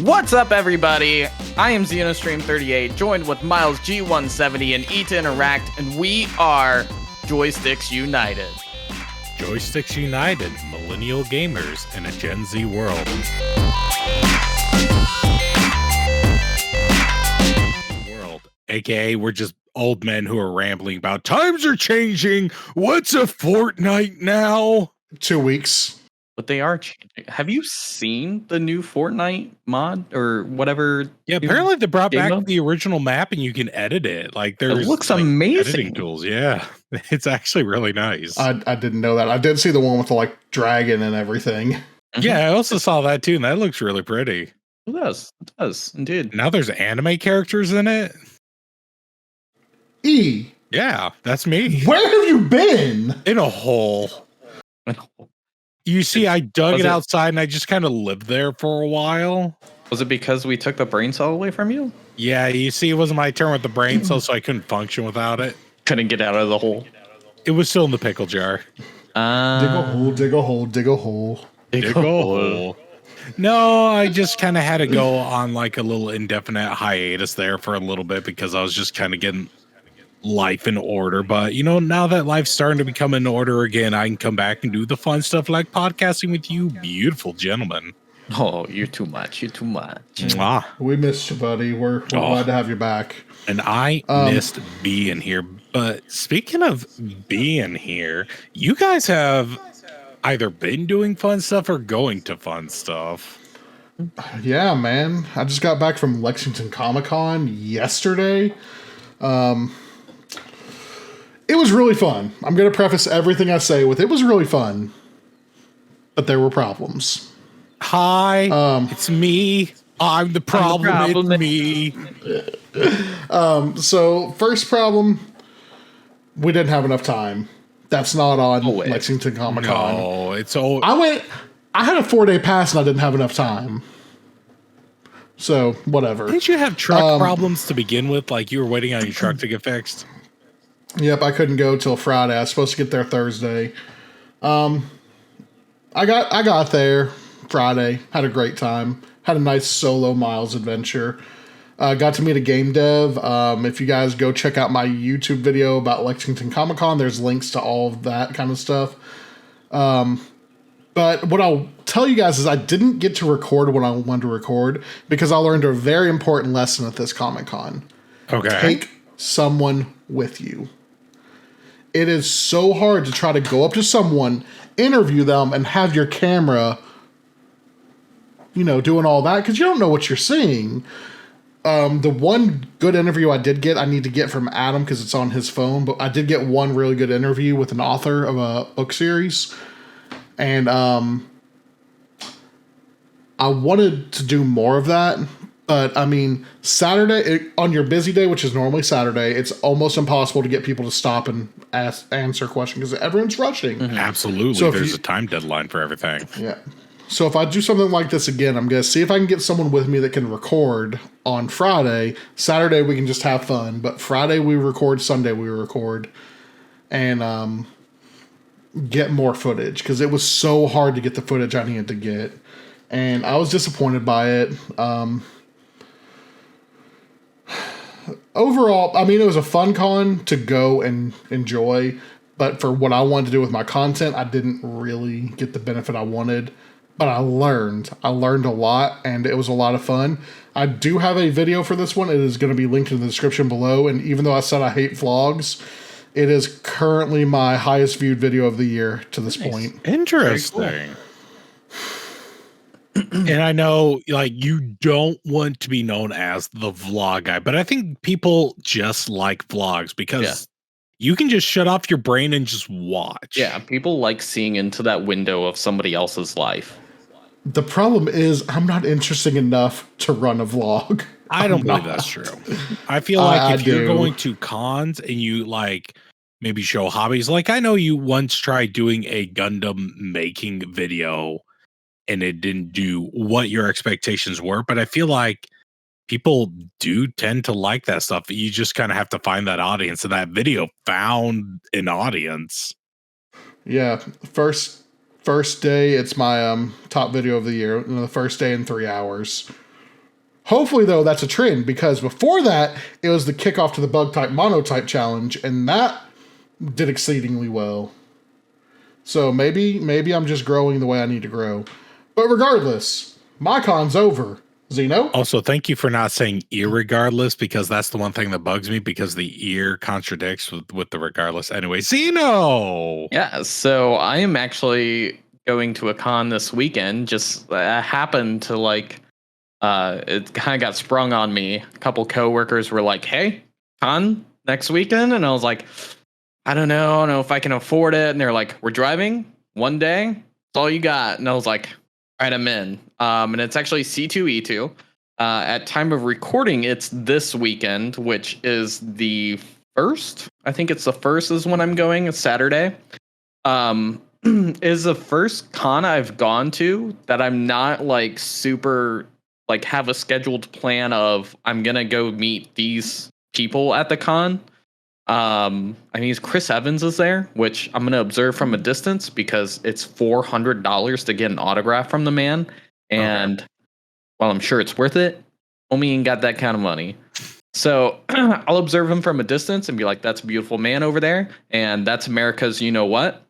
What's up, everybody? I am Xenostream38, joined with Miles G170 and EtoInteract, and we are Joysticks United. Joysticks United, millennial gamers in a Gen Z world. AKA, we're just old men who are rambling about times are changing. What's a fortnight now? 2 weeks. But they are changing. Have you seen the new Fortnite mod or whatever? Yeah, apparently they brought back mode? the original map and you can edit it. Like there's It looks like, amazing. editing tools. Yeah, it's actually really nice. I didn't know that. I did see the one with the like dragon and everything. Yeah, I also saw that too, and that looks really pretty. It does indeed. Now there's anime characters in it. E, Yeah, that's me. where have you been? In a hole. You see, I dug it outside and I just kind of lived there for a while. Was it because we took the brain cell away from you? Yeah, you see, it wasn't my turn with the brain cell, so I couldn't function without it. Couldn't get out of the hole. It was still in the pickle jar. Dig a hole, dig a hole, dig a hole. Dig a hole. No, I just kind of had to go on like a little indefinite hiatus there for a little bit because I was just kind of getting life in order. But you know, now that life's starting to become in order again, I can come back and do the fun stuff like podcasting with you beautiful gentlemen. Oh, you're too much. You're too much. Mwah. We missed you, buddy. We're glad to have you back. And I missed being here. But speaking of being here, you guys have either been doing fun stuff or going to fun stuff. Yeah, man. I just got back from Lexington Comic-Con yesterday. It was really fun. I'm going to preface everything I say with it was really fun, but there were problems. Hi, it's me. I'm the problem. It's me. So first problem, we didn't have enough time. That's not on Lexington Comic-Con. No, it's all. I had a 4-day pass and I didn't have enough time. So whatever. Didn't you have truck problems to begin with? Like you were waiting on your truck to get fixed? Yep, I couldn't go till Friday. I was supposed to get there Thursday. I got there Friday. Had a great time. Had a nice solo Miles adventure. Got to meet a game dev. If you guys go check out my YouTube video about Lexington Comic-Con, there's links to all of that kind of stuff. But what I'll tell you guys is I didn't get to record when I wanted to record because I learned a very important lesson at this Comic-Con. Okay. Take someone with you. It is so hard to try to go up to someone, interview them, and have your camera, doing all that because you don't know what you're seeing. The one good interview I did get, I need to get from Adam because it's on his phone, but I did get one really good interview with an author of a book series. And I wanted to do more of that. But, I mean, Saturday, on your busy day, which is normally Saturday, it's almost impossible to get people to stop and answer questions because everyone's rushing. Mm-hmm. Absolutely. So there's a time deadline for everything. Yeah. So if I do something like this again, I'm going to see if I can get someone with me that can record on Friday. Saturday, we can just have fun. But Friday, we record. Sunday, we record. And get more footage because it was so hard to get the footage I needed to get. And I was disappointed by it. Overall, I mean, it was a fun con to go and enjoy, but for what I wanted to do with my content, I didn't really get the benefit I wanted, but I learned a lot, and it was a lot of fun. I do have a video for this one. It is going to be linked in the description below, and even though I said I hate vlogs, it is currently my highest viewed video of the year to this point. Interesting. And I know, like, you don't want to be known as the vlog guy, but I think people just like vlogs because you can just shut off your brain and just watch. Yeah, people like seeing into that window of somebody else's life. The problem is I'm not interesting enough to run a vlog. I don't believe that's true. I feel like if you're going to cons and you, like, maybe show hobbies, like I know you once tried doing a Gundam making video and it didn't do what your expectations were. But I feel like people do tend to like that stuff. You just kind of have to find that audience, and that video found an audience. Yeah. First day, it's my top video of the year. The first day in 3 hours. Hopefully, though, that's a trend, because before that, it was the kickoff to the bug type monotype challenge, and that did exceedingly well. So maybe I'm just growing the way I need to grow. But regardless, my con's over. Zeno? Also, thank you for not saying irregardless, because that's the one thing that bugs me, because the ear contradicts with the regardless. Anyway, Zeno! Yeah, so I am actually going to a con this weekend. Just happened to it kind of got sprung on me. A couple coworkers were like, "Hey, con next weekend," and I was like, "I don't know if I can afford it." And they're like, "We're driving one day. That's all you got." And I was like, "All right, I'm in." And it's actually C2E2. At time of recording, it's this weekend, which is the first. I think it's the first is when I'm going. It's Saturday. Is the first con I've gone to that I'm not super have a scheduled plan of I'm gonna go meet these people at the con. I mean, Chris Evans is there, which I'm gonna observe from a distance because it's $400 to get an autograph from the man, and while I'm sure it's worth it, homie ain't got that kind of money. So I'll observe him from a distance and be like, "That's a beautiful man over there, and that's America's you know what,"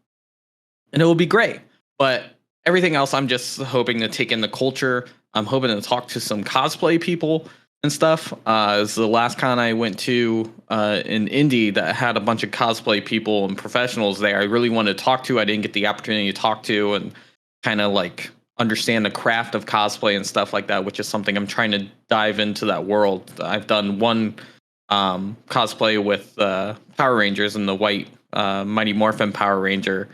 and it will be great. But everything else, I'm just hoping to take in the culture. I'm hoping to talk to some cosplay people and stuff. It's the last con I went to in Indy that had a bunch of cosplay people and professionals there. I really wanted to talk to. I didn't get the opportunity to talk to and kind of understand the craft of cosplay and stuff like that, which is something I'm trying to dive into that world. I've done one cosplay with Power Rangers and the white Mighty Morphin Power Ranger.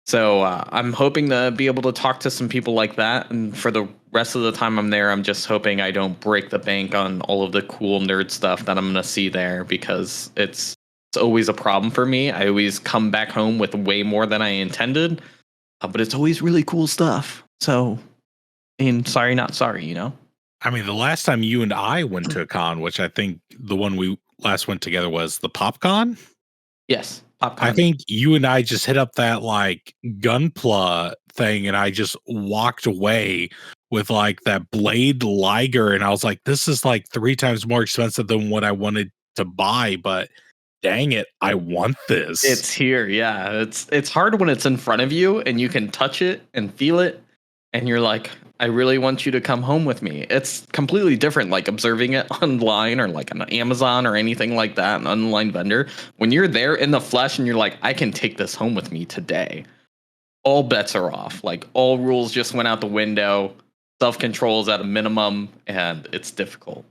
So I'm hoping to be able to talk to some people like that. And for the rest of the time I'm there, I'm just hoping I don't break the bank on all of the cool nerd stuff that I'm going to see there, because it's always a problem for me. I always come back home with way more than I intended, but it's always really cool stuff. So, sorry, not sorry, you know? I mean, the last time you and I went to a con, which I think the one we last went together was the PopCon. Yes. PopCon. I think you and I just hit up that Gunpla thing, and I just walked away with that Blade Liger, and I was like, this is 3 times more expensive than what I wanted to buy, but dang it, I want this. It's here, yeah. It's hard when it's in front of you and you can touch it and feel it, and you're like, I really want you to come home with me. It's completely different, observing it online or on Amazon or anything like that, an online vendor. When you're there in the flesh and you're like, I can take this home with me today, all bets are off. All rules just went out the window. Self-control is at a minimum, and it's difficult.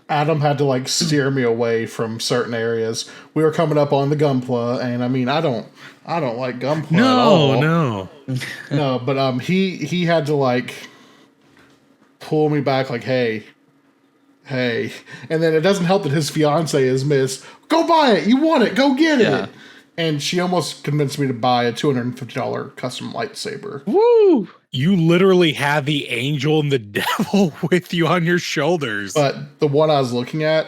Adam had to steer me away from certain areas. We were coming up on the Gunpla, and I mean, I don't like Gunpla at all. No, but he had to pull me back, hey, and then it doesn't help that his fiance is Miss. Go buy it, you want it, go get it. And she almost convinced me to buy a $250 custom lightsaber. Woo! You literally had the angel and the devil with you on your shoulders. But the one I was looking at,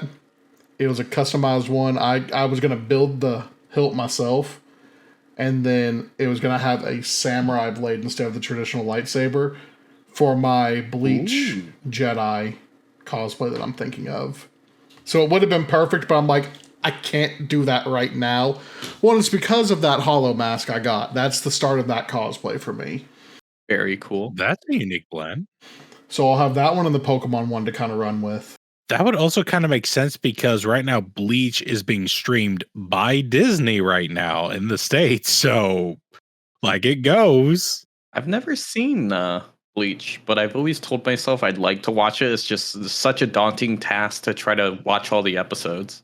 it was a customized one. I was going to build the hilt myself, and then it was going to have a samurai blade instead of the traditional lightsaber for my Bleach Jedi cosplay that I'm thinking of. So it would have been perfect, but I'm like, I can't do that right now. Well, it's because of that hollow mask I got. That's the start of that cosplay for me. Very cool. That's a unique blend. So I'll have that one and the Pokemon one to kind of run with. That would also kind of make sense, because right now Bleach is being streamed by Disney right now in the States. So it goes. I've never seen Bleach, but I've always told myself I'd like to watch it. It's just such a daunting task to try to watch all the episodes.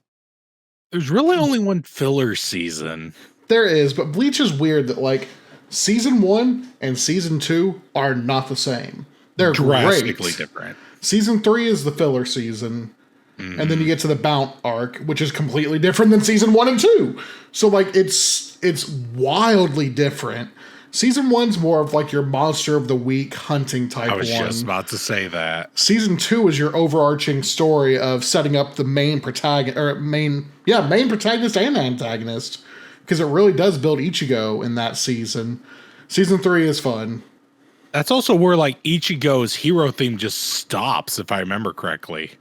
There's really only one filler season. There is, but Bleach is weird that season 1 and season 2 are not the same. They're drastically great. Different. Season 3 is the filler season. And then you get to the Bount arc, which is completely different than season 1 and 2. So it's wildly different. Season 1's more of your monster of the week hunting type one. I was just about to say that. Season 2 is your overarching story of setting up the main protagonist and antagonist, because it really does build Ichigo in that season. Season 3 is fun. That's also where like Ichigo's hero theme just stops, if I remember correctly.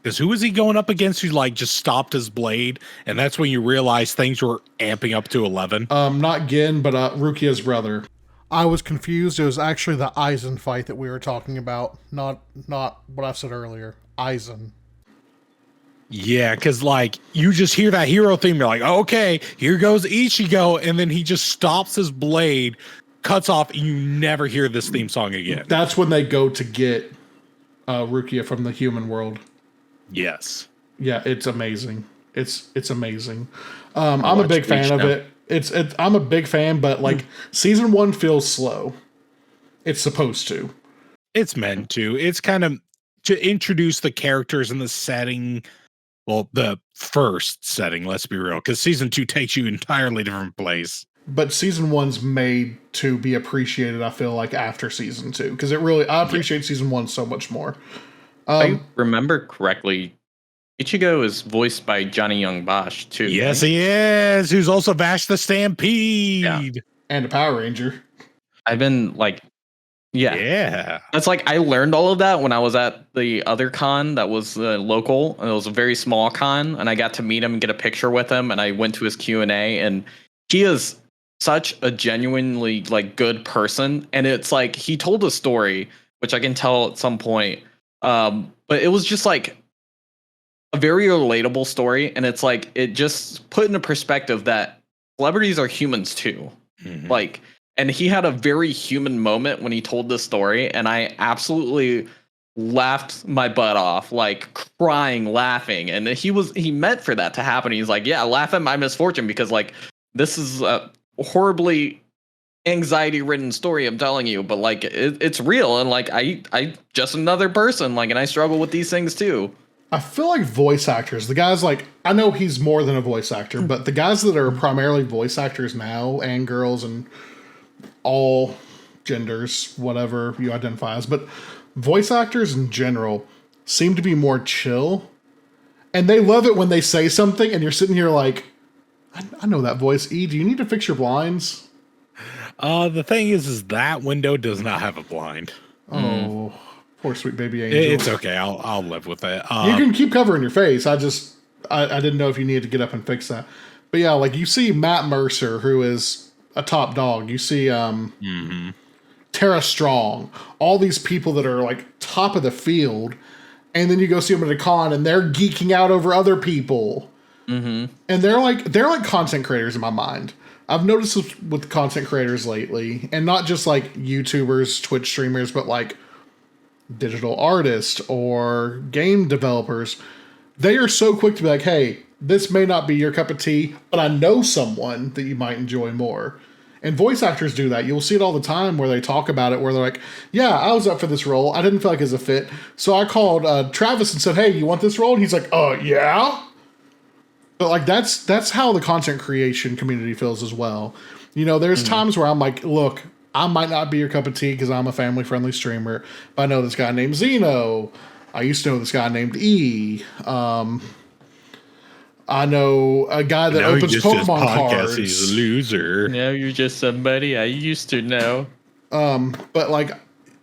Because who was he going up against who like just stopped his blade? And that's when you realize things were amping up to 11. Not Gin, but Rukia's brother. I was confused. It was actually the Aizen fight that we were talking about, not what I said earlier. Aizen. Yeah, because like you just hear that hero theme, you're like, okay, here goes Ichigo, and then he just stops his blade, cuts off, and you never hear this theme song again. That's when they go to get Rukia from the human world. Yes. Yeah, it's amazing. It's amazing. I'm a big fan of it. I'm a big fan, but like season 1 feels slow. It's supposed to. It's meant to. It's kind of to introduce the characters and the setting. Well, the first setting, let's be real, because season 2 takes you entirely different place. But season 1's made to be appreciated, I feel like, after season 2. Because I appreciate season 1 so much more. If I remember correctly, Ichigo is voiced by Johnny Young Bosch, too. Yes, right? He is. Who's also Vash the Stampede. Yeah. And a Power Ranger. I've been like, yeah. That's like, I learned all of that when I was at the other con that was local. And it was a very small con. And I got to meet him and get a picture with him. And I went to his Q&A. And he is such a genuinely like good person. And it's like, he told a story, which I can tell at some point. But it was just like a very relatable story. And it's like, it just put into perspective that celebrities are humans too. Mm-hmm. Like, and he had a very human moment when he told this story. And I absolutely laughed my butt off, like crying, laughing. And he meant for that to happen. He's like, yeah, laugh at my misfortune because like, this is a horribly anxiety ridden story, I'm telling you, but like it's real, and like I just another person, like, and I struggle with these things too. I feel like voice actors, the guys like, I know he's more than a voice actor, but the guys that are primarily voice actors now, and girls and all genders, whatever you identify as, but voice actors in general seem to be more chill, and they love it when they say something and you're sitting here like, I know that voice. E, do you need to fix your blinds? The thing is that window does not have a blind. Oh, poor sweet baby angel. It's okay. I'll live with it. You can keep covering your face. I didn't know if you needed to get up and fix that. But yeah, like you see Matt Mercer, who is a top dog. You see Tara Strong. All these people that are like top of the field. And then you go see them at a con and they're geeking out over other people. Mm-hmm. And they're like content creators in my mind. I've noticed this with content creators lately, and not just like YouTubers, Twitch streamers, but like digital artists or game developers. They are so quick to be like, hey, this may not be your cup of tea, but I know someone that you might enjoy more. And voice actors do that. You'll see it all the time where they talk about it, where they're like, yeah, I was up for this role. I didn't feel like it was a fit. So I called Travis and said, hey, you want this role? And he's like, yeah. But like that's how the content creation community feels as well. You know, there's times where I'm like, look, I might not be your cup of tea because I'm a family-friendly streamer, but I know this guy named Zeno. I used to know this guy named E. I know a guy that opens Pokemon cards. He's a loser. No, you're just somebody I used to know. But like,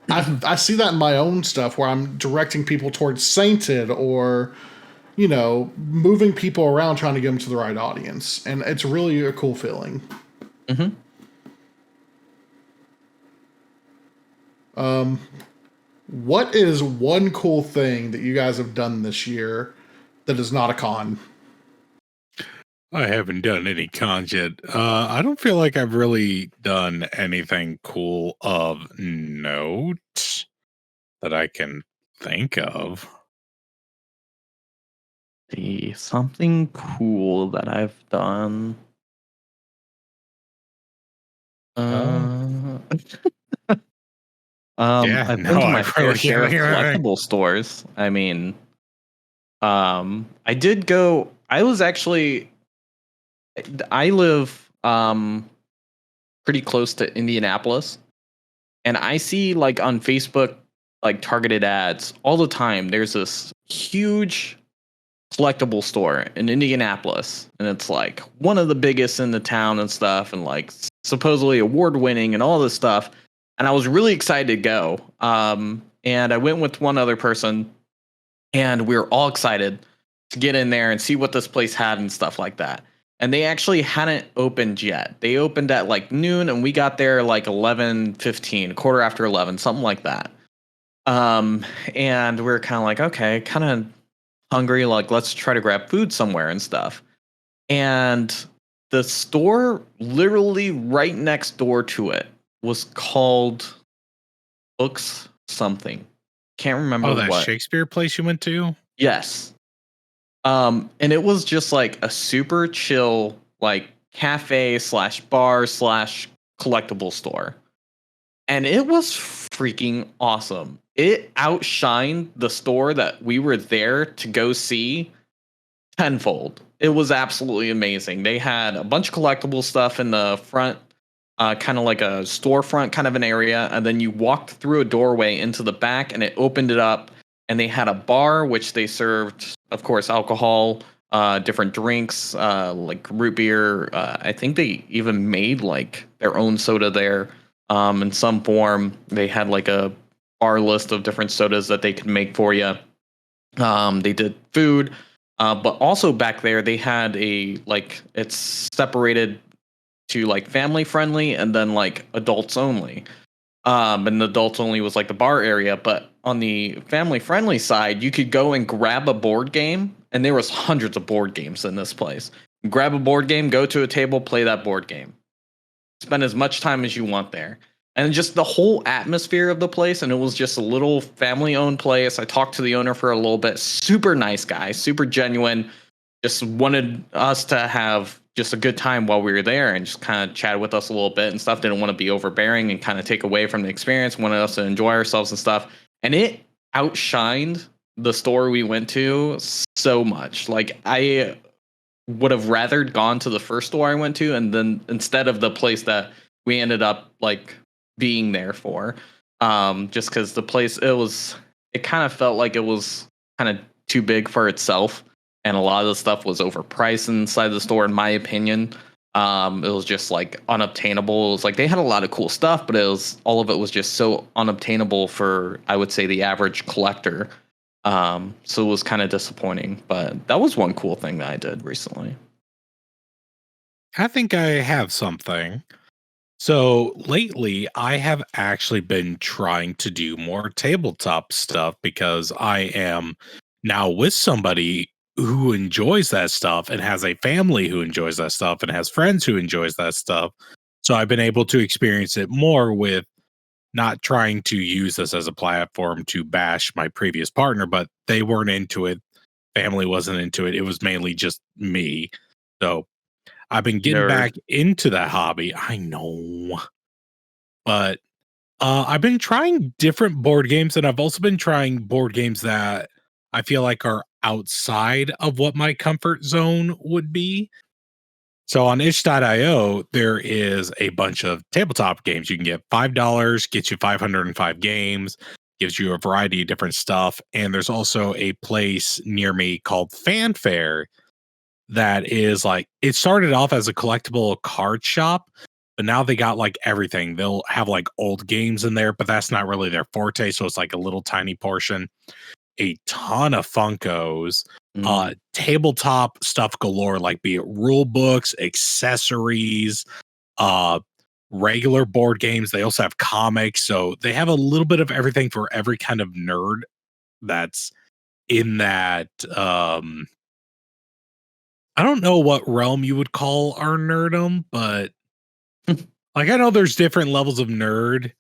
I see that in my own stuff where I'm directing people towards Sainted or, you know, moving people around trying to get them to the right audience. And it's really a cool feeling. Mm-hmm. What is one cool thing that you guys have done this year that is not a con? I haven't done any cons yet. I don't feel like I've really done anything cool of note that I can think of. See, something cool that I've done. I've been to my fair share of collectible stores. I mean, I did go. I live pretty close to Indianapolis, and I see like on Facebook like targeted ads all the time. There's this huge collectible store in Indianapolis, and it's like one of the biggest in the town and stuff, and like supposedly award winning and all this stuff. and I was really excited to go. And I went with one other person, and we were all excited to get in there and see what this place had and stuff like that. And they actually hadn't opened yet. They opened at like noon, and we got there like 11:15, quarter after 11, something like that. And we were kind of like, okay, kind of hungry, like let's try to grab food somewhere and stuff. And the store literally right next door to it was called Books something. Can't remember that what. Shakespeare place you went to? Yes. And it was just like a super chill, like cafe slash bar slash collectible store. And it was freaking awesome. It outshined the store that we were there to go see tenfold. It was absolutely amazing. They had a bunch of collectible stuff in the front, kind of like a storefront kind of an area. And then you walked through a doorway into the back, and it opened it up. And they had a bar, which they served, of course, alcohol, different drinks, like root beer. I think they even made like their own soda there, in some form. They had like a bar list of different sodas that they could make for you. They did food, but also back there they had it's separated to like family friendly and then like adults only. And the adults only was like the bar area, but on the family friendly side, you could go and grab a board game, and there was hundreds of board games in this place. Grab a board game, go to a table, play that board game. Spend as much time as you want there. And just the whole atmosphere of the place, and it was just a little family-owned place. I talked to the owner for a little bit. Super nice guy, super genuine. Just wanted us to have just a good time while we were there, and just kind of chat with us a little bit and stuff. Didn't want to be overbearing and kind of take away from the experience. Wanted us to enjoy ourselves and stuff. And it outshined the store we went to so much. Like, I would have rather gone to the first store I went to, and then instead of the place that we ended up like being there for, just because the place, it kind of felt like it was kind of too big for itself, and a lot of the stuff was overpriced inside the store, in my opinion. It was just like unobtainable. It was like they had a lot of cool stuff, but all of it was just so unobtainable for, I would say, the average collector. So it was kind of disappointing, but that was one cool thing that I did recently. I think I have something. So lately, I have actually been trying to do more tabletop stuff because I am now with somebody who enjoys that stuff and has a family who enjoys that stuff and has friends who enjoys that stuff. So I've been able to experience it more with not trying to use this as a platform to bash my previous partner, but they weren't into it. Family wasn't into it. It was mainly just me. So I've been getting back into that hobby. I know. But I've been trying different board games, and I've also been trying board games that I feel like are outside of what my comfort zone would be. So on itch.io, there is a bunch of tabletop games. You can get $5, gets you 505 games, gives you a variety of different stuff. And there's also a place near me called Fanfare that is like, it started off as a collectible card shop, but now they got like everything. They'll have like old games in there, but that's not really their forte. So it's like a little tiny portion. A ton of Funkos, tabletop stuff galore, like be it rule books, accessories, regular board games. They also have comics. So they have a little bit of everything for every kind of nerd that's in that. I don't know what realm you would call our nerdum, but like I know there's different levels of nerd.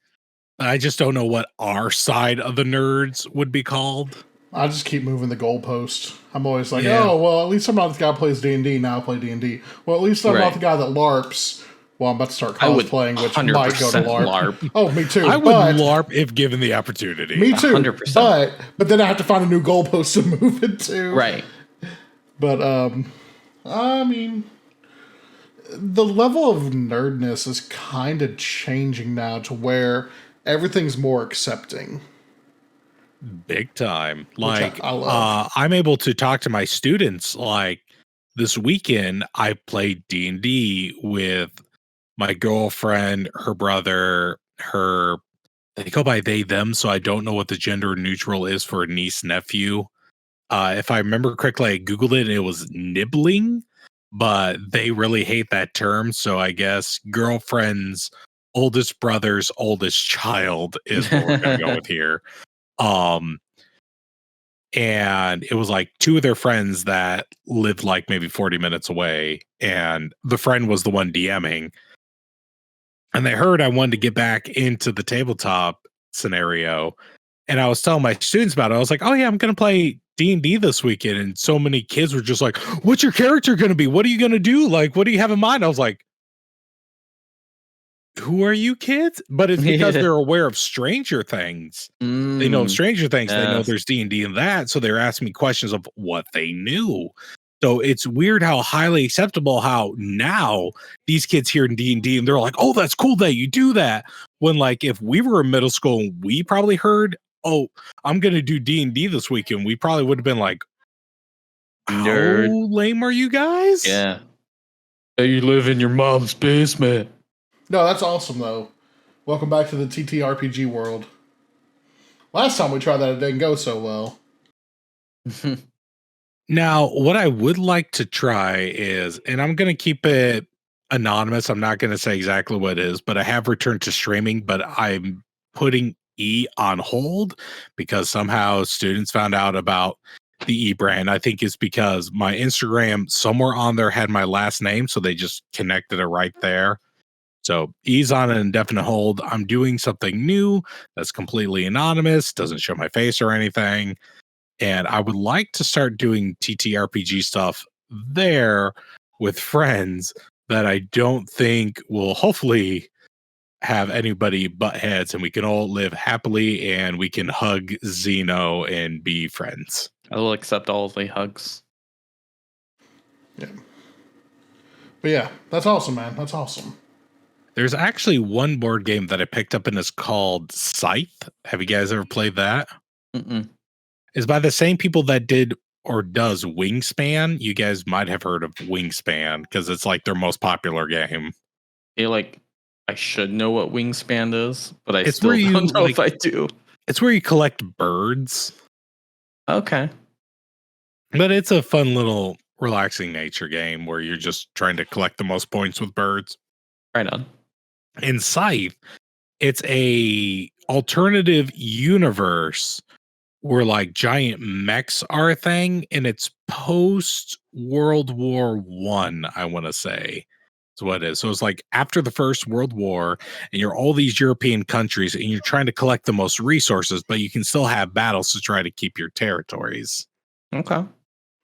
I just don't know what our side of the nerds would be called. I just keep moving the goalpost. I'm always like, oh, well, at least I'm not the guy who plays D&D. Now I play D&D. Well, at least I'm not the guy that LARPs. Well, I'm about to start cosplaying, which might go to LARP. Oh, me too. I would LARP if given the opportunity. Me too. 100%. But then I have to find a new goalpost to move it to. Right. But, I mean, the level of nerdness is kind of changing now to where everything's more accepting. Big time. Like I'm able to talk to my students. Like this weekend I played D&D with my girlfriend, her brother, her They go by they, them, so I don't know what the gender neutral is for a niece, nephew. If I remember correctly, I Googled it and it was nibbling, but they really hate that term. So I guess girlfriend's oldest brother's oldest child is what we're going to go with here. And it was like two of their friends that lived like maybe 40 minutes away. And the friend was the one DMing. And they heard I wanted to get back into the tabletop scenario. And I was telling my students about it. I was like, oh, yeah, I'm going to play D&D this weekend. And so many kids were just like, what's your character going to be? What are you going to do? Like, what do you have in mind? I was like, who are you kids? But it's because they're aware of Stranger Things. They know Stranger Things. Yes. They know there's D&D and that. So they're asking me questions of what they knew. So it's weird how highly acceptable how now these kids hear D&D and they're like, oh, that's cool that you do that. When like if we were in middle school and we probably heard, oh, I'm going to do D&D this weekend, we probably would have been like, nerd. How lame are you guys? Yeah. You live in your mom's basement. No, that's awesome, though. Welcome back to the TTRPG world. Last time we tried that, it didn't go so well. Now, what I would like to try is, and I'm going to keep it anonymous. I'm not going to say exactly what it is, but I have returned to streaming, but I'm putting E on hold because somehow students found out about the E brand. I think it's because my Instagram somewhere on there had my last name, so they just connected it right there. So E's on an indefinite hold. I'm doing something new that's completely anonymous, doesn't show my face or anything. And I would like to start doing TTRPG stuff there with friends that I don't think will hopefully have anybody butt heads, and we can all live happily and we can hug Zeno and be friends. I will accept all the hugs. Yeah. But yeah, that's awesome, man. That's awesome. There's actually one board game that I picked up and it's called Scythe. Have you guys ever played that? Mm-mm. It's by the same people that did or does Wingspan. You guys might have heard of Wingspan because it's like their most popular game. I feel like I should know what Wingspan is, but I still don't know if I do. It's where you collect birds. Okay. But it's a fun little relaxing nature game where you're just trying to collect the most points with birds. Right on. In Scythe, it's a alternative universe where like giant mechs are a thing, and it's post World War I want to say. That's what it is. So it's like after the First World War, and you're all these European countries, and you're trying to collect the most resources, but you can still have battles to try to keep your territories. Okay.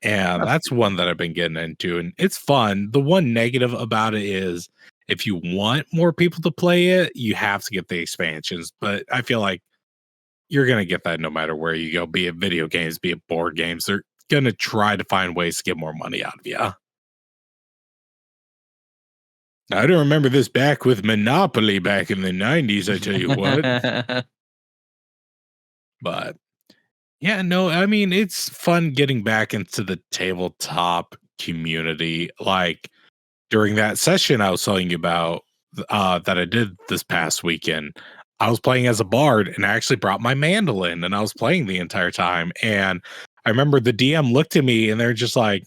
And that's one that I've been getting into, and it's fun. The one negative about it is if you want more people to play it, you have to get the expansions. But I feel like you're going to get that no matter where you go, be it video games, be it board games. They're going to try to find ways to get more money out of you. I don't remember this back with Monopoly back in the 90s, I tell you what. But yeah, no, I mean, it's fun getting back into the tabletop community. Like during that session I was telling you about that I did this past weekend, I was playing as a bard and I actually brought my mandolin and I was playing the entire time. And I remember the DM looked at me and they're just like,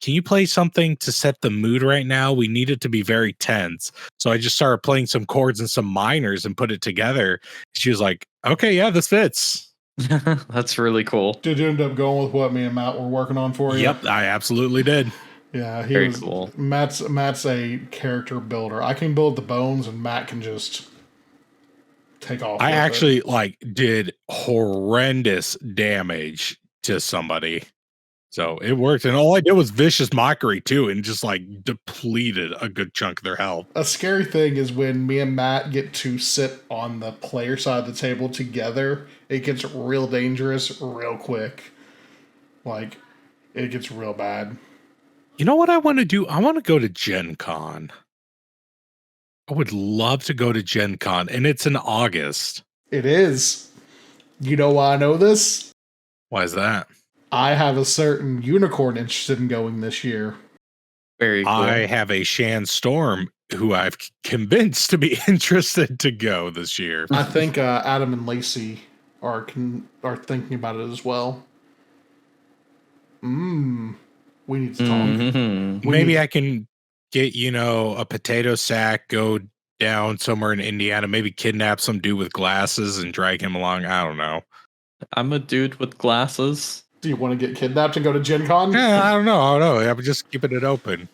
can you play something to set the mood right now? We need it to be very tense. So I just started playing some chords and some minors and put it together. She was like, okay, yeah, this fits. That's really cool. Did you end up going with what me and Matt were working on for you? Yep, I absolutely did. Yeah, very cool. Matt's a character builder. I can build the bones, and Matt can just take off. I actually did horrendous damage to somebody. So it worked. And all I did was vicious mockery too, and just depleted a good chunk of their health. A scary thing is when me and Matt get to sit on the player side of the table together, it gets real dangerous real quick. It gets real bad. You know what I want to do? I want to go to Gen Con. I would love to go to Gen Con, and it's in August. It is. You know why I know this? Why is that? I have a certain unicorn interested in going this year. Very cool. I have a Shan Storm who I've convinced to be interested to go this year. I think Adam and Lacey are thinking about it as well. We need to talk. Mm-hmm. Maybe I can get, a potato sack, go down somewhere in Indiana, maybe kidnap some dude with glasses and drag him along. I don't know. I'm a dude with glasses. Do you want to get kidnapped and go to Gen Con? Yeah, I don't know. I'm just keeping it open.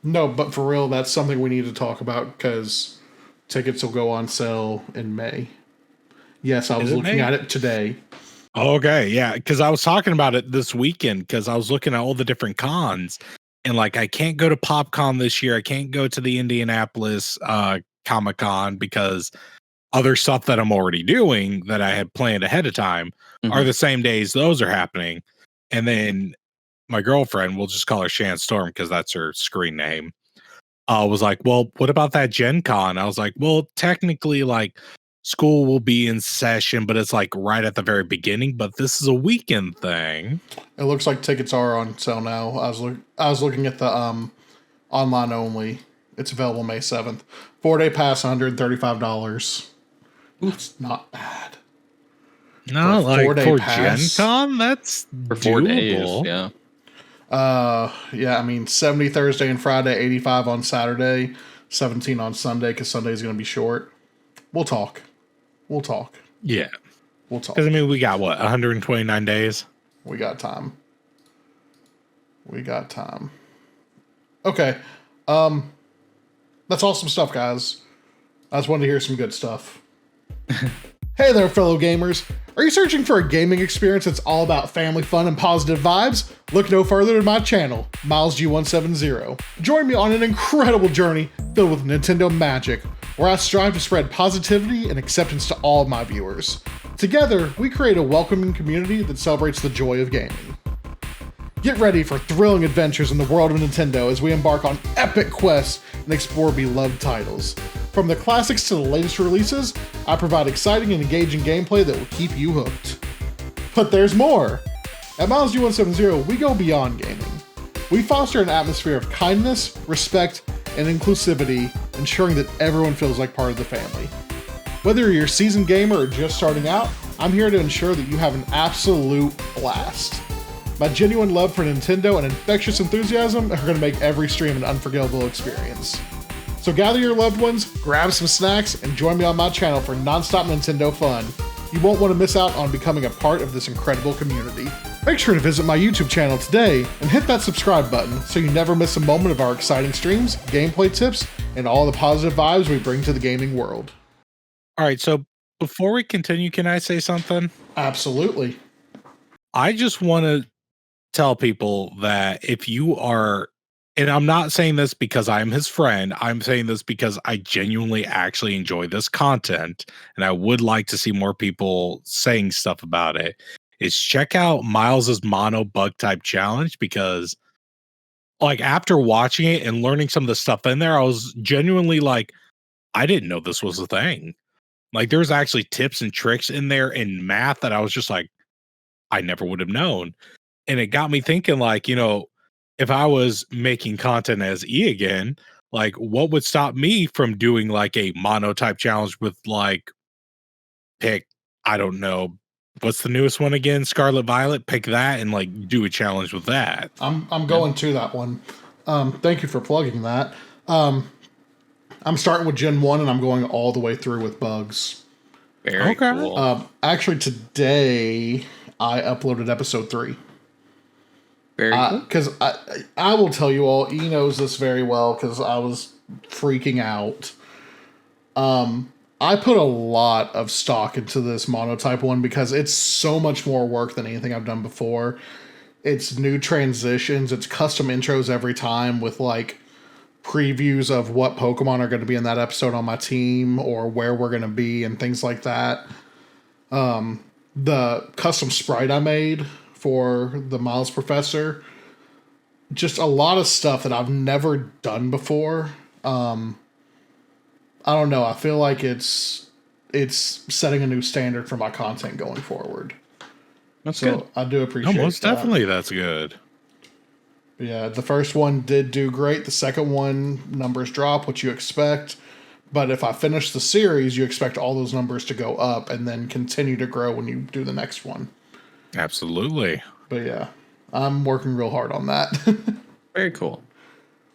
No, but for real, that's something we need to talk about because tickets will go on sale in May. Yes, I was looking at it today. Okay, yeah, because I was talking about it this weekend because I was looking at all the different cons and like I can't go to PopCon this year. I can't go to the Indianapolis Comic-Con because other stuff that I'm already doing that I had planned ahead of time are the same days those are happening. And then my girlfriend, we'll just call her Shan Storm because that's her screen name, was like, well, what about that Gen Con? I was like, well, technically, like, school will be in session, but it's like right at the very beginning. But this is a weekend thing. It looks like tickets are on sale now. I was looking at the online only. It's available May 7th. 4-day pass, $135. It's not bad. No, like for Gen Con, that's for 4 doable. days. Yeah. Yeah, I mean 70 Thursday and Friday, 85 on Saturday, 17 on Sunday because Sunday is going to be short. We'll talk. Yeah. We'll talk. Because I mean, we got what, 129 days? We got time. Okay. That's awesome stuff, guys. I just wanted to hear some good stuff. Hey there, fellow gamers. Are you searching for a gaming experience that's all about family fun and positive vibes? Look no further than my channel, Miles G170. Join me on an incredible journey filled with Nintendo magic, where I strive to spread positivity and acceptance to all of my viewers. Together, we create a welcoming community that celebrates the joy of gaming. Get ready for thrilling adventures in the world of Nintendo as we embark on epic quests and explore beloved titles. From the classics to the latest releases, I provide exciting and engaging gameplay that will keep you hooked. But there's more! At Miles G170, we go beyond gaming. We foster an atmosphere of kindness, respect, and inclusivity, ensuring that everyone feels like part of the family. Whether you're a seasoned gamer or just starting out, I'm here to ensure that you have an absolute blast. My genuine love for Nintendo and infectious enthusiasm are going to make every stream an unforgettable experience. So gather your loved ones, grab some snacks, and join me on my channel for non-stop Nintendo fun. You won't want to miss out on becoming a part of this incredible community. Make sure to visit my YouTube channel today and hit that subscribe button so you never miss a moment of our exciting streams, gameplay tips, and all the positive vibes we bring to the gaming world. All right, so before we continue, can I say something? Absolutely. I just want to tell people that if you are, and I'm not saying this because I'm his friend, I'm saying this because I genuinely actually enjoy this content and I would like to see more people saying stuff about it, is check out Miles's mono bug type challenge, because like after watching it and learning some of the stuff in there, I was genuinely like, I didn't know this was a thing. Like there's actually tips and tricks in there in math that I was just like, I never would have known. And it got me thinking, like, if I was making content as E again, like what would stop me from doing like a mono type challenge with like pick, I don't know, what's the newest one again? Scarlet Violet, pick that and like do a challenge with that. I'm going to that one. Thank you for plugging that. I'm starting with Gen 1 and I'm going all the way through with bugs. Very cool. Actually today I uploaded episode 3. Very cool. Because I will tell you all, E knows this very well because I was freaking out. I put a lot of stock into this monotype one because it's so much more work than anything I've done before. It's new transitions, it's custom intros every time with like previews of what Pokemon are going to be in that episode on my team or where we're going to be and things like that. The custom sprite I made for the Miles Professor, just a lot of stuff that I've never done before. I don't know. I feel like it's setting a new standard for my content going forward. That's good. I do appreciate most that. definitely that's good. Yeah, the first one did do great. The second one, numbers drop, what you expect. But if I finish the series, you expect all those numbers to go up and then continue to grow when you do the next one. Absolutely. But yeah, I'm working real hard on that. Very cool.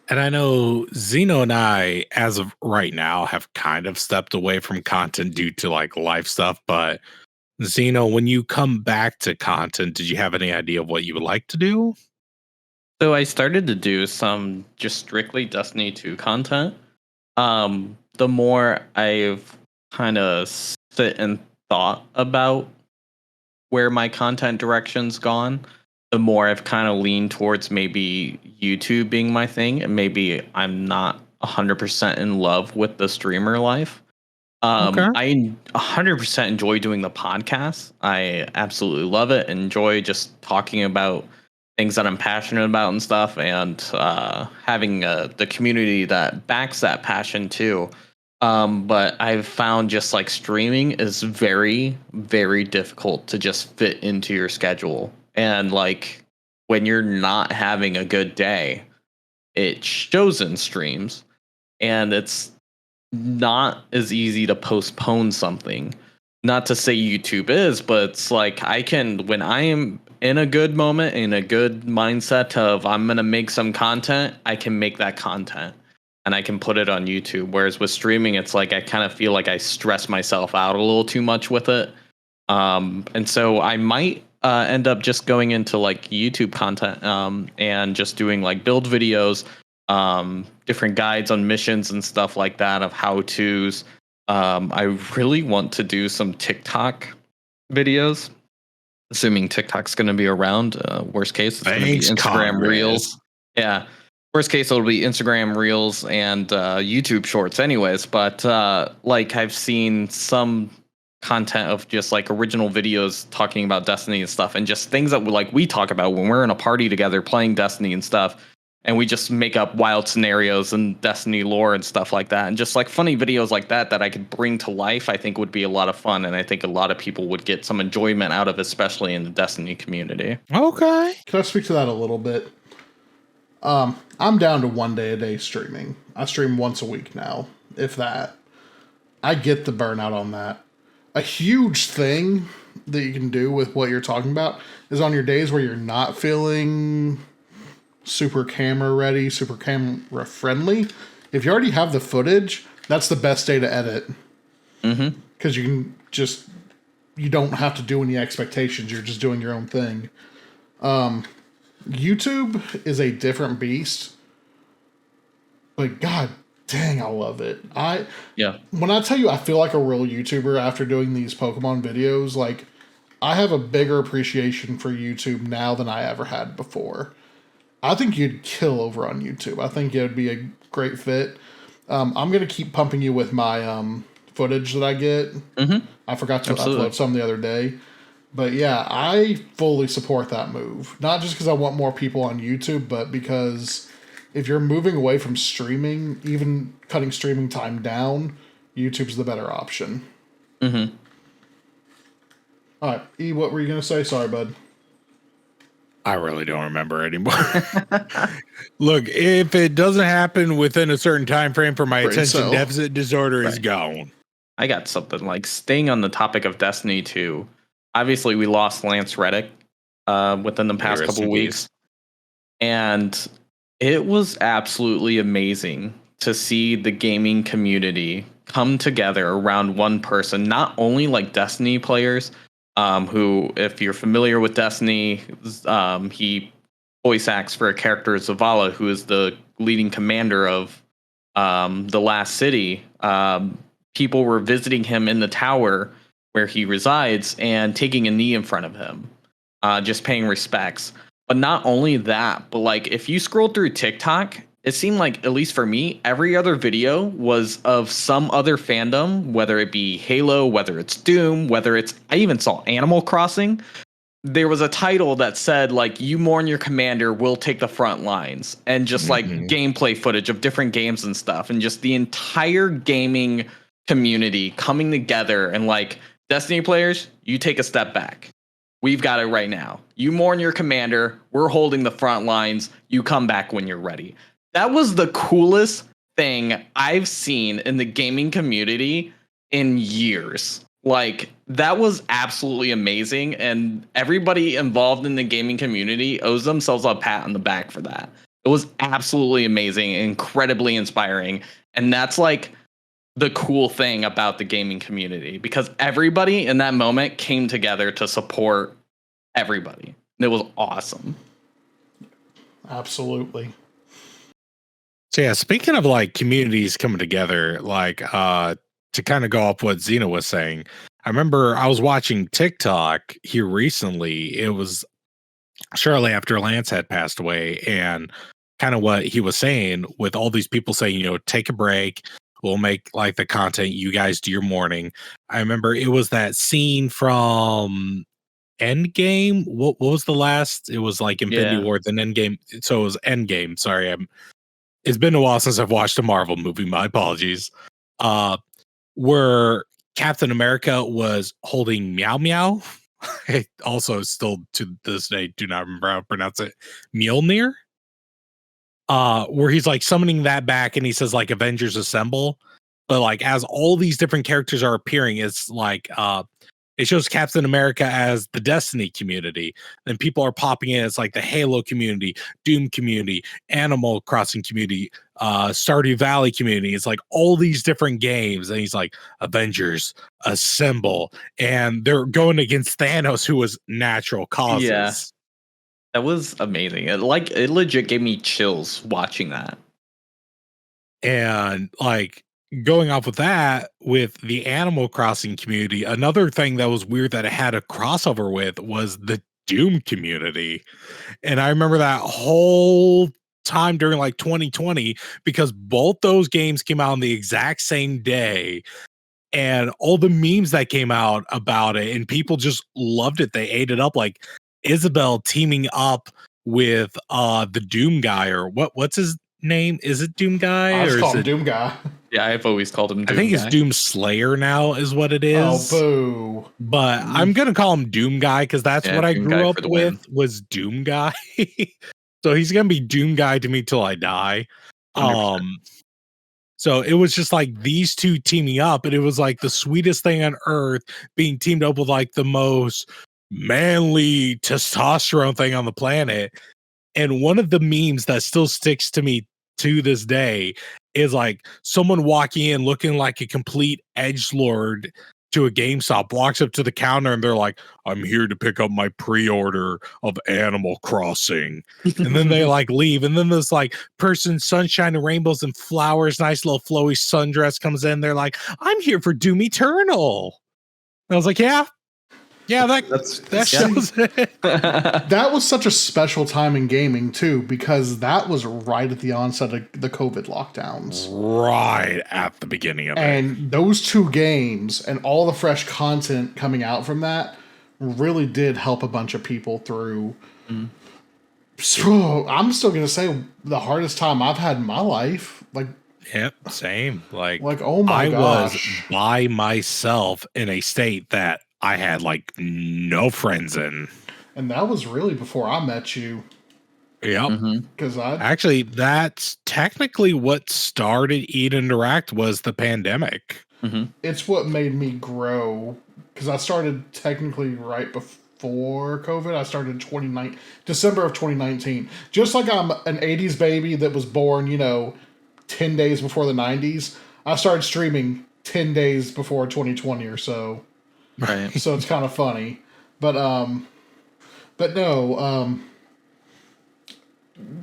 And I know Zeno and I, as of right now, have kind of stepped away from content due to like life stuff. But Zeno, when you come back to content, did you have any idea of what you would like to do? So I started to do some just strictly Destiny 2 content. The more I've kind of sit and thought about where my content direction's gone, the more I've kind of leaned towards maybe YouTube being my thing, and maybe I'm not 100% in love with the streamer life. Okay. I 100% enjoy doing the podcast. I absolutely love it. Enjoy just talking about things that I'm passionate about and stuff, and having the community that backs that passion too. But I've found just like streaming is very, very difficult to just fit into your schedule. And like when you're not having a good day, it shows in streams, and it's not as easy to postpone something. Not to say YouTube is, but it's like I can, when I am in a good moment, in a good mindset of I'm going to make some content, I can make that content and I can put it on YouTube. Whereas with streaming, it's like I kind of feel like I stress myself out a little too much with it. And so I might end up just going into like YouTube content, and just doing like build videos, different guides on missions and stuff like that of how to's. I really want to do some TikTok videos, assuming TikTok's going to be around. Worst case, it's going to be Instagram Reels. Yeah. Worst case, it'll be Instagram Reels and YouTube Shorts anyways. But like I've seen some content of just like original videos talking about Destiny and stuff, and just things that we talk about when we're in a party together playing Destiny and stuff. And we just make up wild scenarios and Destiny lore and stuff like that. And just like funny videos like that I could bring to life, I think would be a lot of fun. And I think a lot of people would get some enjoyment out of, especially in the Destiny community. Okay. Can I speak to that a little bit? I'm down to 1 day a day streaming. I stream once a week now, if that. I get the burnout on that. A huge thing that you can do with what you're talking about is on your days where you're not feeling super camera ready, super camera friendly. If you already have the footage, that's the best day to edit. Because you can just, you don't have to do any expectations. You're just doing your own thing. YouTube is a different beast, but god dang, I love it. When I tell you I feel like a real YouTuber after doing these Pokemon videos, like I have a bigger appreciation for YouTube now than I ever had before. I think you'd kill over on YouTube. I think it would be a great fit. I'm going to keep pumping you with my footage that I get. I forgot to upload some the other day. But yeah, I fully support that move. Not just because I want more people on YouTube, but because if you're moving away from streaming, even cutting streaming time down, YouTube's the better option. All right, E, what were you going to say? Sorry, bud. I really don't remember anymore. Look, if it doesn't happen within a certain time frame for my attention deficit disorder is gone. I got something like staying on the topic of Destiny 2. Obviously, we lost Lance Reddick within the past couple weeks. And it was absolutely amazing to see the gaming community come together around one person, not only like Destiny players, who, if you're familiar with Destiny, he voice acts for a character Zavala, who is the leading commander of the last city. People were visiting him in the tower where he resides and taking a knee in front of him, just paying respects. But not only that, but like if you scroll through TikTok, it seemed like, at least for me, every other video was of some other fandom, whether it be Halo, whether it's Doom, whether it's, I even saw Animal Crossing. There was a title that said like, you mourn your commander, we'll take the front lines, and just like gameplay footage of different games and stuff. And just the entire gaming community coming together and like, Destiny players, you take a step back. we've got it right now. You mourn your commander. We're holding the front lines. You come back when you're ready. That was the coolest thing I've seen in the gaming community in years. Like, that was absolutely amazing. And everybody involved in the gaming community owes themselves a pat on the back for that. It was absolutely amazing, incredibly inspiring. And that's like the cool thing about the gaming community, because everybody in that moment came together to support everybody. It was awesome. Absolutely. So yeah, speaking of like communities coming together, like to kind of go off what Xena was saying, I remember I was watching TikTok here recently. It was shortly after Lance had passed away, and kind of what he was saying with all these people saying, you know, take a break. We'll make like the content. You guys do your morning. I remember it was that scene from Endgame. What was the last? It was like Infinity War, then Endgame. So it was Endgame. Sorry, it's been a while since I've watched a Marvel movie. My apologies. Where Captain America was holding Meow Meow. I also still to this day do not remember how to pronounce it. Mjolnir. Where he's like summoning that back and he says like Avengers Assemble. But like as all these different characters are appearing, it's like it shows Captain America as the Destiny community. Then people are popping in. It's like the Halo community, Doom community, Animal Crossing community, Stardew Valley community. It's like all these different games. And he's like, Avengers Assemble. And they're going against Thanos, who was natural causes. Yeah. That was amazing. It legit gave me chills watching that. And like going off with that, with the Animal Crossing community, another thing that was weird that it had a crossover with was the Doom community. And I remember that whole time during like 2020, because both those games came out on the exact same day. And all the memes that came out about it, and people just loved it. They ate it up, like Isabel teaming up with the Doom guy, or what's his name? Is it Doom guy? I just or call is him it Doom Guy. Yeah, I've always called him Doom I think guy. it's Doom Slayer now is what it is. Oh, boo. But I'm gonna call him Doom Guy because that's what I Doom grew Guy up for the with win. was Doom Guy. So he's gonna be Doom Guy to me till I die. 100%. So it was just like these two teaming up, and it was like the sweetest thing on earth, being teamed up with like the most manly testosterone thing on the planet. And one of the memes that still sticks to me to this day is like someone walking in looking like a complete edgelord to a GameStop, walks up to the counter and they're like, I'm here to pick up my pre-order of Animal Crossing. And then they like leave. And then this like person, sunshine and rainbows and flowers, nice little flowy sundress comes in. They're like, I'm here for Doom Eternal. And I was like, yeah, that shows it. That was such a special time in gaming too, because that was right at the onset of the COVID lockdowns. Right at the beginning of it. And those two games and all the fresh content coming out from that really did help a bunch of people through. So I'm still gonna say the hardest time I've had in my life. Like, yep, same. Like oh my gosh. was by myself in a state that I had like no friends in. And that was really before I met you. Yep. Because actually, that's technically what started EtoInteract was the pandemic. It's what made me grow, because I started technically right before COVID. I started December of 2019. Just like I'm an 80s baby that was born, 10 days before the 90s. I started streaming 10 days before 2020 or so. Right. So it's kind of funny. But no,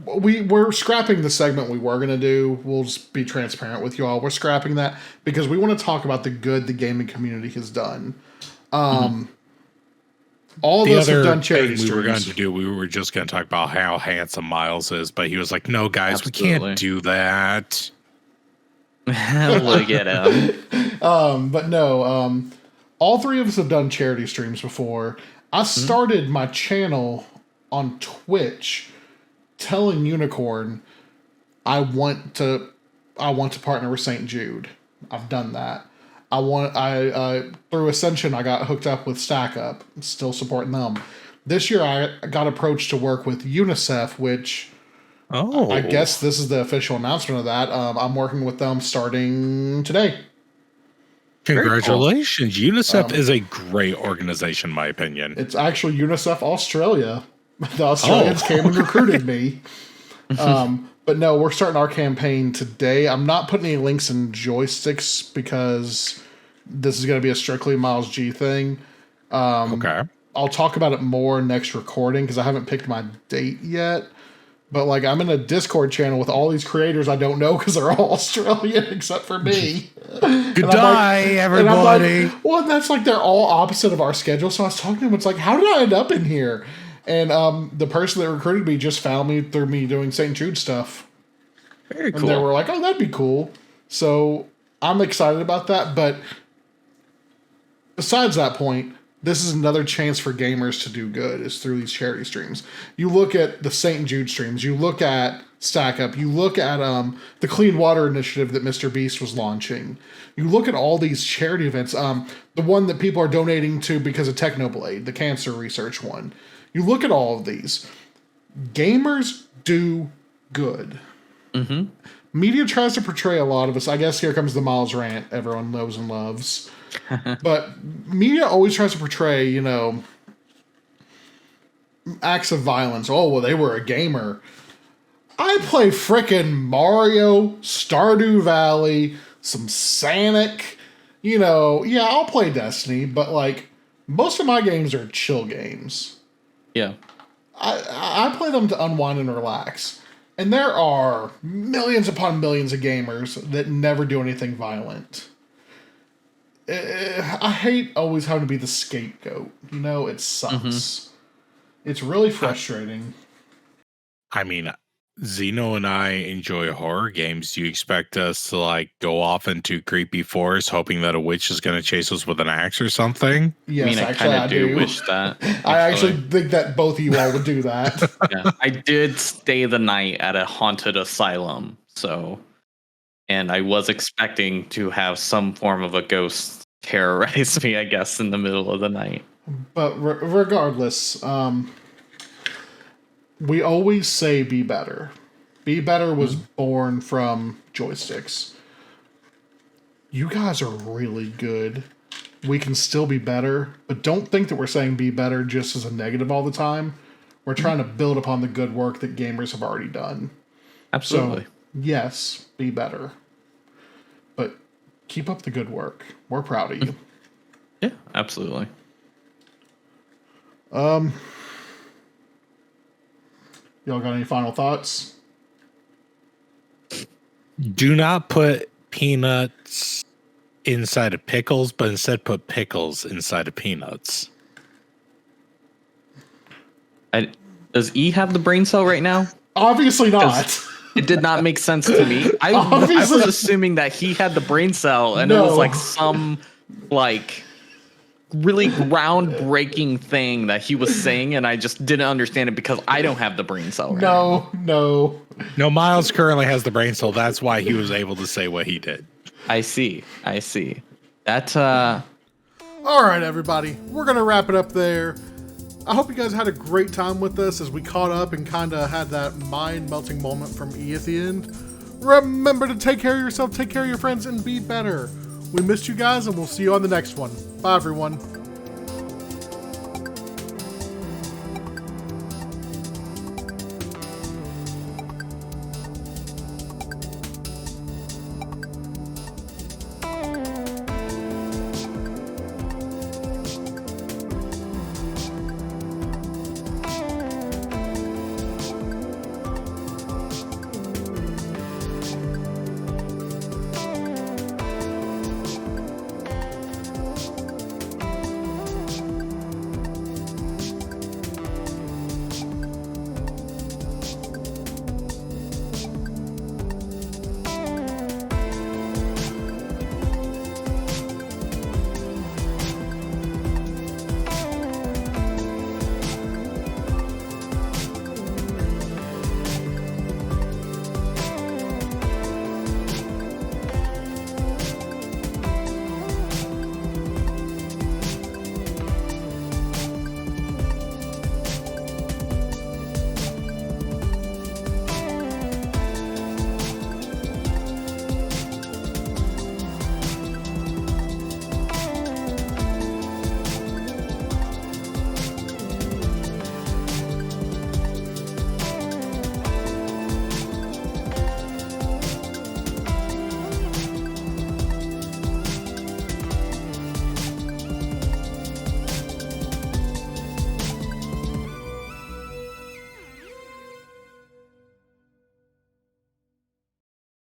we're scrapping the segment we were going to do. We'll just be transparent with you all. We're scrapping that because we want to talk about the good the gaming community has done. All of us have done charity streams. We were going to do. We were just going to talk about how handsome Miles is, but he was like, "No, guys, we can't do that." Look at him. But no, all three of us have done charity streams before. I started my channel on Twitch telling Unicorn I want to partner with St. Jude. I've done that. Through Ascension, I got hooked up with StackUp. Still supporting them. This year, I got approached to work with UNICEF, which I guess this is the official announcement of that. I'm working with them starting today. Congratulations. Cool. UNICEF is a great organization, in my opinion. It's actually UNICEF Australia. The Australians came and recruited me. But no, we're starting our campaign today. I'm not putting any links in Joysticks because this is going to be a strictly Miles G thing. Okay. I'll talk about it more next recording because I haven't picked my date yet. But like, I'm in a Discord channel with all these creators I don't know because they're all Australian except for me. Good day, everybody. Like, well, that's like they're all opposite of our schedule. So I was talking to them. It's like, how did I end up in here? And the person that recruited me just found me through me doing St. Jude stuff. Very cool. And they were like, oh, that'd be cool. So I'm excited about that. But besides that point, this is another chance for gamers to do good is through these charity streams. You look at the St. Jude streams. You look at StackUp. You look at the Clean Water Initiative that Mr. Beast was launching. You look at all these charity events. The one that people are donating to because of Technoblade, the cancer research one. You look at all of these. Gamers do good. Mm-hmm. Media tries to portray a lot of us. I guess here comes the Miles rant everyone knows and loves. But media always tries to portray, acts of violence. Oh, well, they were a gamer. I play frickin' Mario, Stardew Valley, some Sonic. I'll play Destiny, but like most of my games are chill games. Yeah. I play them to unwind and relax. And there are millions upon millions of gamers that never do anything violent. I hate always having to be the scapegoat. It sucks. Mm-hmm. It's really frustrating. I mean, Zeno and I enjoy horror games. Do you expect us to go off into creepy forest hoping that a witch is going to chase us with an axe or something? Yes, I kind of do wish that. I actually think that both of you all would do that. Yeah, I did stay the night at a haunted asylum, and I was expecting to have some form of a ghost terrorize me, I guess, in the middle of the night. But regardless, we always say be better. Be better was born from Joysticks. You guys are really good. We can still be better, but don't think that we're saying be better just as a negative all the time. We're trying to build upon the good work that gamers have already done. Absolutely. So, yes, be better. But keep up the good work. We're proud of you. Yeah, absolutely. Y'all got any final thoughts? Do not put peanuts inside of pickles, but instead put pickles inside of peanuts. Does E have the brain cell right now? Obviously not. It did not make sense to me. I was assuming that he had the brain cell, and it was some really groundbreaking thing that he was saying, and I just didn't understand it because I don't have the brain cell right now. No, Miles currently has the brain cell. That's why he was able to say what he did. I see. That All right, everybody. We're going to wrap it up there. I hope you guys had a great time with us as we caught up and kind of had that mind-melting moment from E at the end. Remember to take care of yourself, take care of your friends, and be better. We missed you guys, and we'll see you on the next one. Bye, everyone.